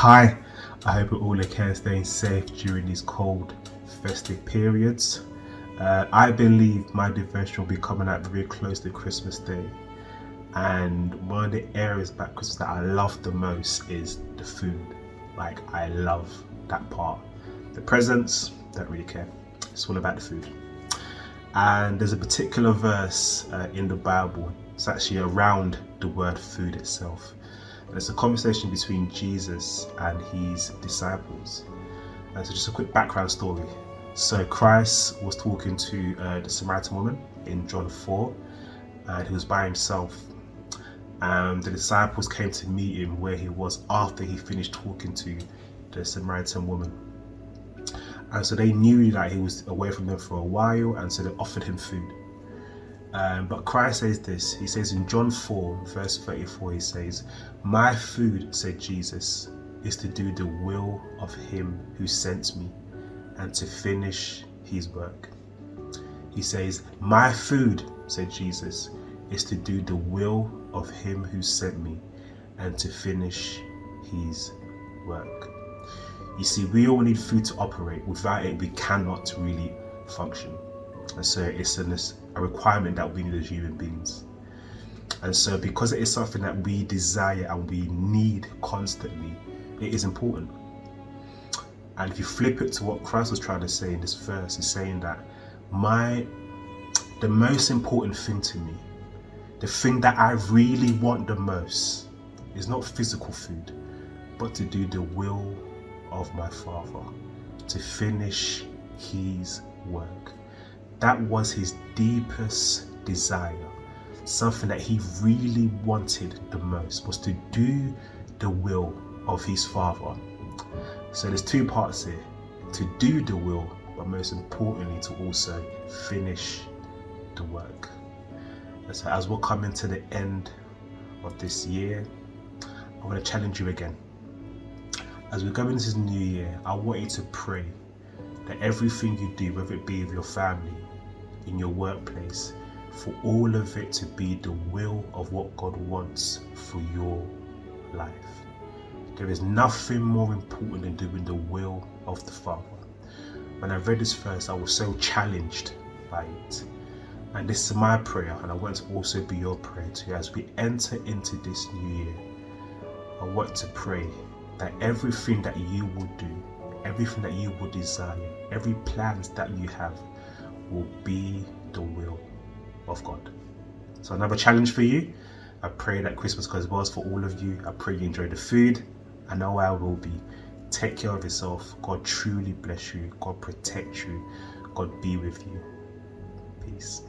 Hi, I hope you're all okay and staying safe during these cold festive periods. I believe my devotion will be coming out very close to Christmas Day, and one of the areas about Christmas that I love the most is the food. Like, I love that part. The presents, don't really care. It's all about the food. And there's a particular verse in the Bible. It's actually around the word food itself. And it's a conversation between Jesus and his disciples. And so just a quick background story. So Christ was talking to the Samaritan woman in John 4, and he was by himself. And the disciples came to meet him where he was after he finished talking to the Samaritan woman. And so they knew that he was away from them for a while, and so they offered him food. But Christ says this, he says in John 4 verse 34, he says, "My food," said Jesus, "is to do the will of him who sent me and to finish his work." He says, "My food," said Jesus, "is to do the will of him who sent me and to finish his work." You see, we all need food to operate. Without it, we cannot really function. And so it's a requirement that we need as human beings. And so because it is something that we desire and we need constantly, it is important. And if you flip it to what Christ was trying to say in this verse, he's saying that the most important thing to me, the thing that I really want the most, is not physical food, but to do the will of my Father, to finish his work. That was his deepest desire. Something that he really wanted the most was to do the will of his Father. So there's two parts here: to do the will, but most importantly to also finish the work. And so as we're coming to the end of this year, I want to challenge you again. As we go into this new year, I want you to pray that everything you do, whether it be with your family, in your workplace, for all of it to be the will of what God wants for your life. There is nothing more important than doing the will of the Father. When I read this verse, I was so challenged by it. And this is my prayer, and I want it to also be your prayer too. As we enter into this new year, I want to pray that everything that you will do, everything that you will desire, every plans that you have will be the will of God. So another challenge for you. I pray that Christmas goes well for all of you. I pray you enjoy the food. I know I will be. Take care of yourself. God truly bless you. God protect you. God be with you. Peace.